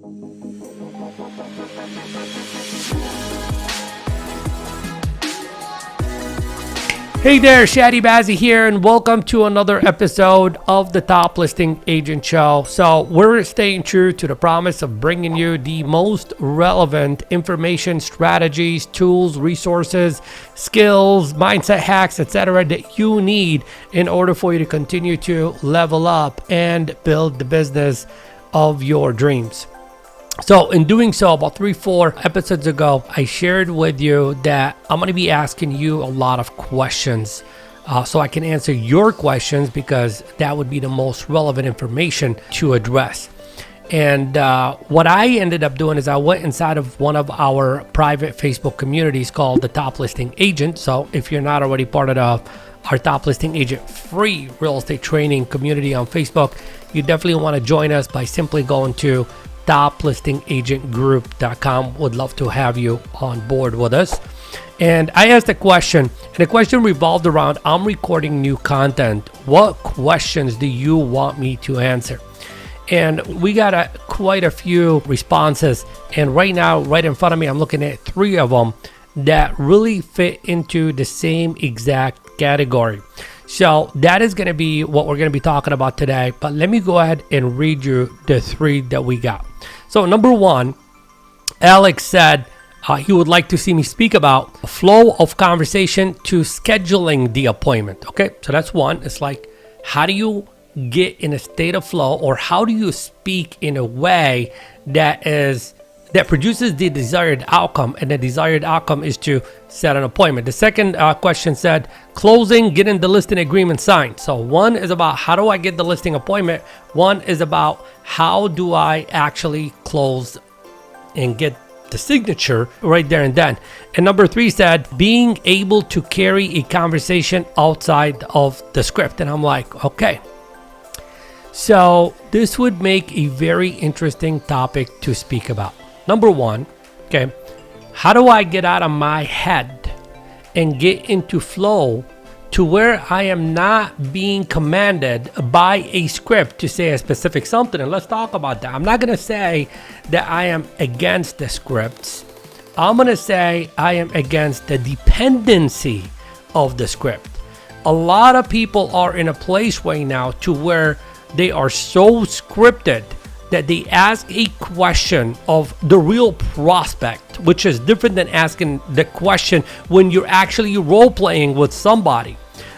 Hey there, Chadi Bazzi here, and welcome to another episode of the Top Listing Agent Show. So we're staying true to the promise of bringing you the most relevant information, strategies, tools, resources, skills, mindset hacks, etc. that you need in order for you to continue to level up and build the business of your dreams. So in doing so, about 3-4 episodes ago, I shared with you that I'm going to be asking you a lot of questions so I can answer your questions, because that would be the most relevant information to address. And what I ended up doing is I went inside of one of our private Facebook communities called the Top Listing Agent. So if you're not already part of our Top Listing Agent free real estate training community on Facebook, you definitely want to join us by simply going to toplistingagentgroup.com. Would love to have you on board with us. And I asked a question, and the question revolved around, I'm recording new content. What questions do you want me to answer? And we got quite a few responses. And right now, right in front of me, I'm looking at 3 of them that really fit into the same exact category. So that is going to be what we're going to be talking about today. But let me go ahead and read you the 3 that we got. So number 1, Alex said he would like to see me speak about flow of conversation to scheduling the appointment. Okay, so that's one. It's like, how do you get in a state of flow, or how do you speak in a way that produces the desired outcome? And the desired outcome is to set an appointment. The second question said, closing, getting the listing agreement signed. So one is about how do I get the listing appointment? One is about how do I actually close and get the signature right there and then. And number 3 said, being able to carry a conversation outside of the script. And I'm like, okay. So this would make a very interesting topic to speak about. Number 1, okay, how do I get out of my head and get into flow to where I am not being commanded by a script to say a specific something? And let's talk about that. I'm not going to say that I am against the scripts. I'm going to say I am against the dependency of the script. A lot of people are in a place right now to where they are so scripted that they ask a question of the real prospect, which is different than asking the question when you're actually role-playing with somebody.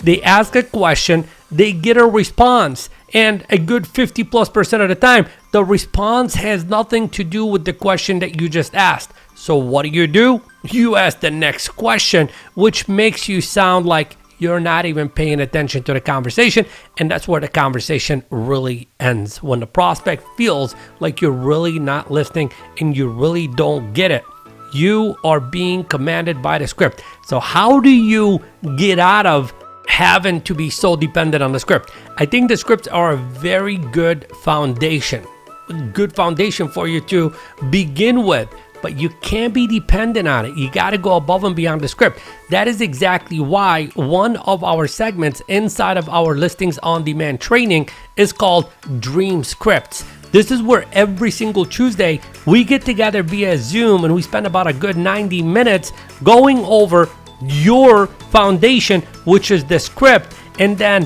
They ask a question, they get a response, and a good 50+% of the time, the response has nothing to do with the question that you just asked. So what do? You ask the next question, which makes you sound like you're not even paying attention to the conversation. And that's where the conversation really ends, when the prospect feels like you're really not listening and you really don't get it. You are being commanded by the script. So how do you get out of having to be so dependent on the script? I think the scripts are a very good foundation for you to begin with. But you can't be dependent on it. You got to go above and beyond the script. That is exactly why one of our segments inside of our listings on demand training is called Dream Scripts. This is where every single Tuesday we get together via Zoom and we spend about a good 90 minutes going over your foundation, which is the script, and then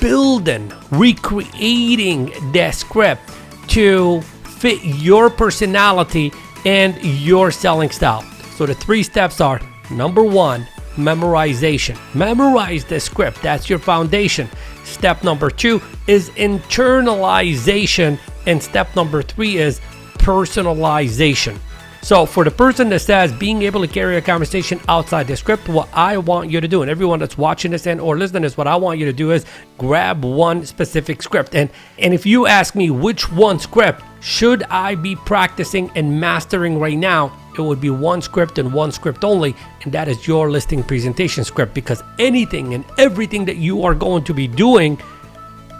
building, recreating that script to fit your personality and your selling style. So the 3 steps are, number 1, memorization. Memorize the script. That's your foundation. Step number 2 is internalization. And step number 3 is personalization. So for the person that says being able to carry a conversation outside the script, what I want you to do, and everyone that's watching this and or listening to this, what I want you to do is grab one specific script. And if you ask me which one script should I be practicing and mastering right now, it would be one script and one script only, and that is your listing presentation script. Because anything and everything that you are going to be doing,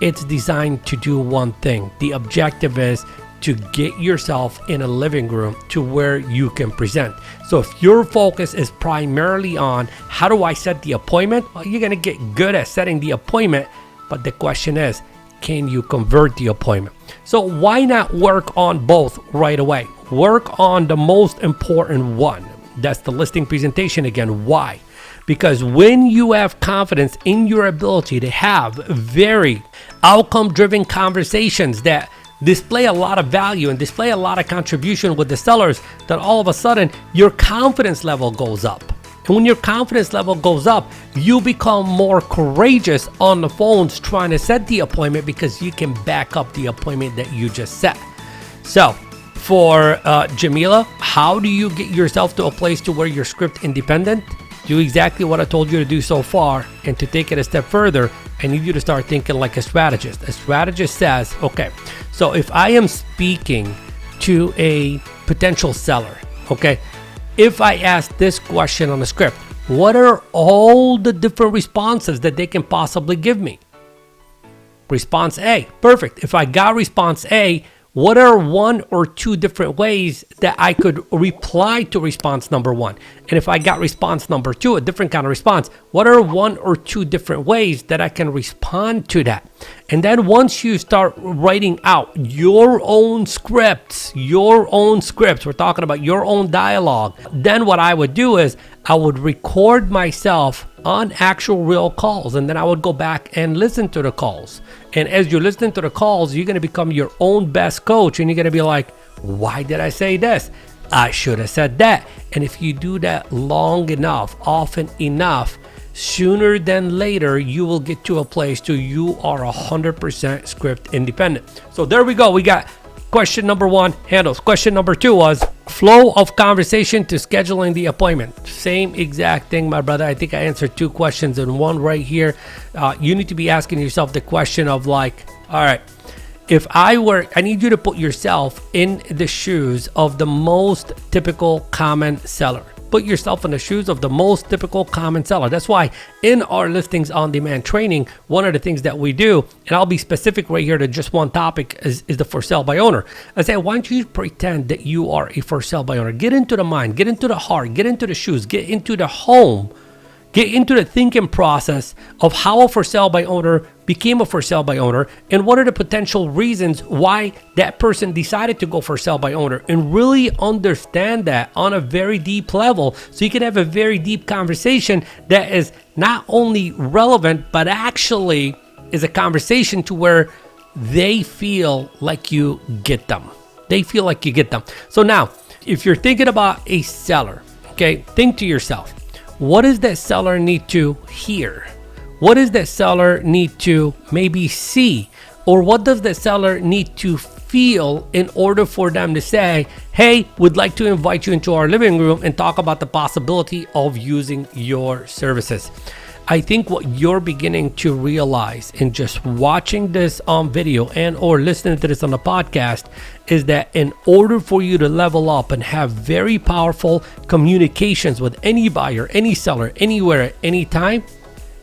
it's designed to do one thing. The objective is to get yourself in a living room to where you can present. So if your focus is primarily on how do I set the appointment, well, you're going to get good at setting the appointment. But the question is, can you convert the appointment? So why not work on both right away? Work on the most important one. That's the listing presentation again. Why? Because when you have confidence in your ability to have very outcome-driven conversations that display a lot of value and display a lot of contribution with the sellers, then all of a sudden your confidence level goes up. And when your confidence level goes up, you become more courageous on the phones trying to set the appointment because you can back up the appointment that you just set. So for Jamila, how do you get yourself to a place to where you're script independent? Do exactly what I told you to do so far. And to take it a step further, I need you to start thinking like a strategist. A strategist says, okay, so if I am speaking to a potential seller, okay, if I ask this question on the script, what are all the different responses that they can possibly give me? Response A, perfect. If I got response A, what are one or two different ways that I could reply to response number one? And if I got response number two, a different kind of response, what are one or two different ways that I can respond to that? And then once you start writing out your own scripts, we're talking about your own dialogue, then what I would do is I would record myself on actual real calls, and then I would go back and listen to the calls. And as you listen to the calls, you're going to become your own best coach, and you're going to be like, why did I say this? I should have said that. And if you do that long enough, often enough, sooner than later, you will get to a place to you are 100% script independent. So there we go. We got question number one handles. Question number two was flow of conversation to scheduling the appointment. Same exact thing, my brother. I think I answered two questions in one right here. You need to be asking yourself the question of like, all right, if I need you to put yourself in the shoes of the most typical common seller. Put yourself in the shoes of the most typical common seller. That's why in our listings on demand training, one of the things that we do, and I'll be specific right here to just one topic, is the for sale by owner. I say, why don't you pretend that you are a for sale by owner? Get into the mind, get into the heart, get into the shoes, get into the home, get into the thinking process of how a for sale by owner became a for sale by owner and what are the potential reasons why that person decided to go for sale by owner, and really understand that on a very deep level so you can have a very deep conversation that is not only relevant but actually is a conversation to where they feel like you get them. They feel like you get them. So now, if you're thinking about a seller, okay, think to yourself, what does that seller need to hear? What does that seller need to maybe see? Or what does the seller need to feel in order for them to say, hey, we'd like to invite you into our living room and talk about the possibility of using your services? I think what you're beginning to realize in just watching this on video and or listening to this on the podcast is that in order for you to level up and have very powerful communications with any buyer, any seller, anywhere, at any time,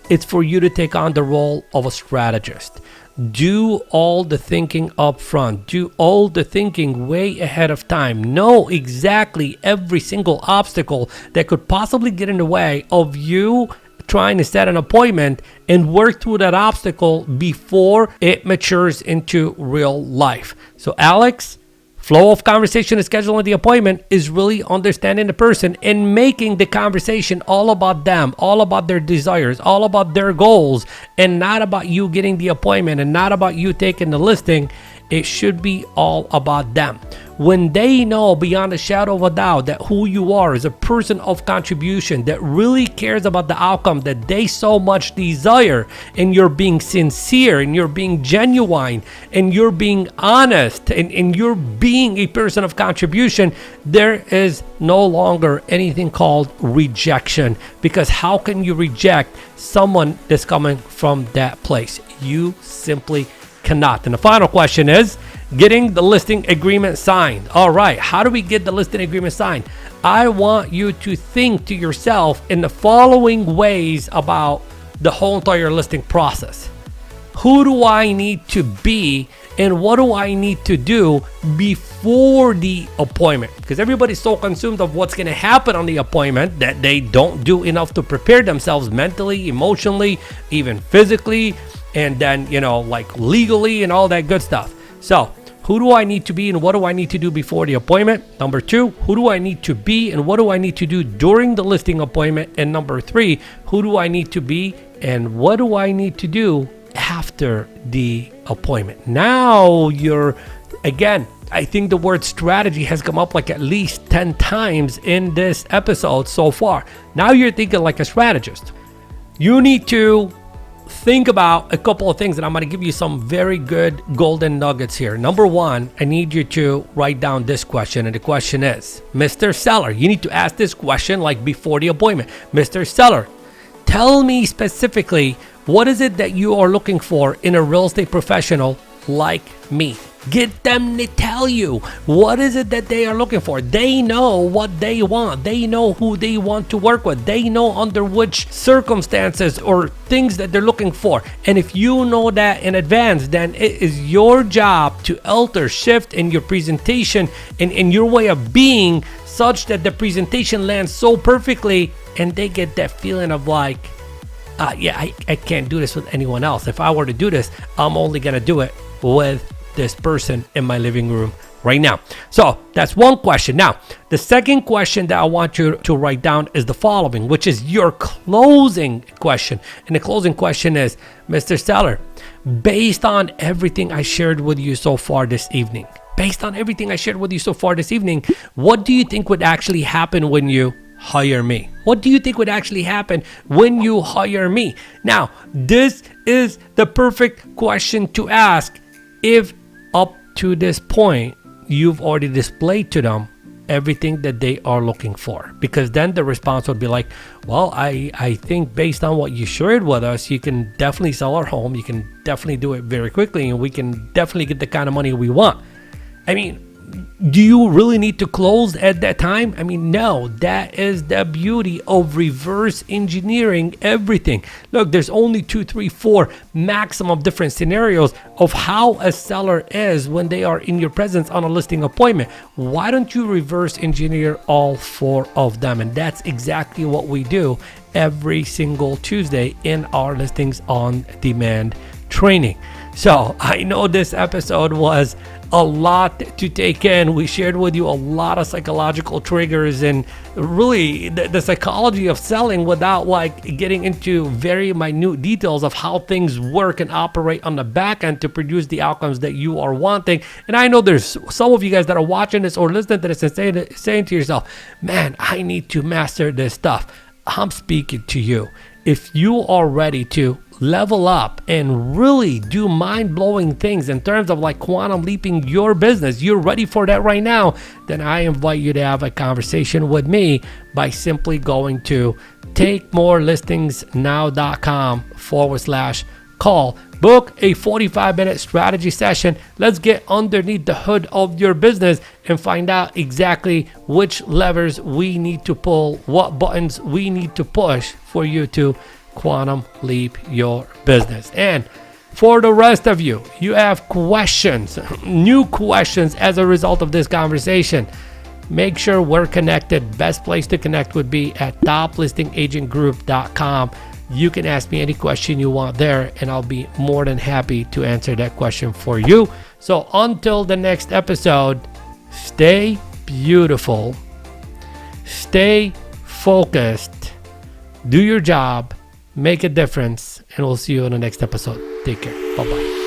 it's for you to take on the role of a strategist. Do all the thinking up front. Do all the thinking way ahead of time. Know exactly every single obstacle that could possibly get in the way of you trying to set an appointment, and work through that obstacle before it matures into real life. So Alex, flow of conversation and scheduling the appointment is really understanding the person and making the conversation all about them, all about their desires, all about their goals, and not about you getting the appointment and not about you taking the listing. It should be all about them. When they know beyond a shadow of a doubt that who you are is a person of contribution that really cares about the outcome that they so much desire, and you're being sincere and you're being genuine and you're being honest and you're being a person of contribution, there is no longer anything called rejection. Because how can you reject someone that's coming from that place? You simply cannot. And the final question is getting the listing agreement signed. All right, how do we get the listing agreement signed? I want you to think to yourself in the following ways about the whole entire listing process. Who do I need to be and what do I need to do before the appointment? Because everybody's so consumed of what's going to happen on the appointment that they don't do enough to prepare themselves mentally, emotionally, even physically, and then, like legally and all that good stuff. So who do I need to be and what do I need to do before the appointment? Number 2, who do I need to be and what do I need to do during the listing appointment? And number 3, who do I need to be and what do I need to do after the appointment? Now again, I think the word strategy has come up like at least 10 times in this episode so far. Now you're thinking like a strategist. You need to think about a couple of things, and I'm going to give you some very good golden nuggets here. Number 1, I need you to write down this question, and the question is, Mr. Seller, you need to ask this question like before the appointment. Mr. Seller, tell me specifically, what is it that you are looking for in a real estate professional like me? Get them to tell you what is it that they are looking for. They know what they want. They know who they want to work with. They know under which circumstances or things that they're looking for. And if you know that in advance, then it is your job to alter, shift in your presentation and in your way of being such that the presentation lands so perfectly and they get that feeling of like, I can't do this with anyone else. If I were to do this, I'm only going to do it with this person in my living room right now. So that's one question. Now, the second question that I want you to write down is the following, which is your closing question. And the closing question is, Mr. Seller, based on everything I shared with you so far this evening, what do you think would actually happen when you hire me? What do you think would actually happen when you hire me? Now, this is the perfect question to ask if up to this point you've already displayed to them everything that they are looking for, because then the response would be like, well, I think based on what you shared with us, you can definitely sell our home, you can definitely do it very quickly, and we can definitely get the kind of money we want. I mean, do you really need to close at that time? I mean, no. That is the beauty of reverse engineering everything. Look, there's only 2, 3, 4 maximum different scenarios of how a seller is when they are in your presence on a listing appointment. Why don't you reverse engineer all 4 of them? And that's exactly what we do every single Tuesday in our Listings on Demand training. So I know this episode was a lot to take in. We shared with you a lot of psychological triggers and really the psychology of selling without like getting into very minute details of how things work and operate on the back end to produce the outcomes that you are wanting. And I know there's some of you guys that are watching this or listening to this and saying to yourself, man, I need to master this stuff. I'm speaking to you. If you are ready to level up and really do mind-blowing things in terms of like quantum leaping your business, you're ready for that right now, then I invite you to have a conversation with me by simply going to takemorelistingsnow.com/call. Book a 45-minute strategy session. Let's get underneath the hood of your business and find out exactly which levers we need to pull, what buttons we need to push for you to quantum leap your business. And for the rest of you, you have questions, new questions as a result of this conversation, make sure we're connected. Best place to connect would be at toplistingagentgroup.com. You can ask me any question you want there, and I'll be more than happy to answer that question for you. So until the next episode, stay beautiful, stay focused, do your job, make a difference, and we'll see you in the next episode. Take care. Bye-bye.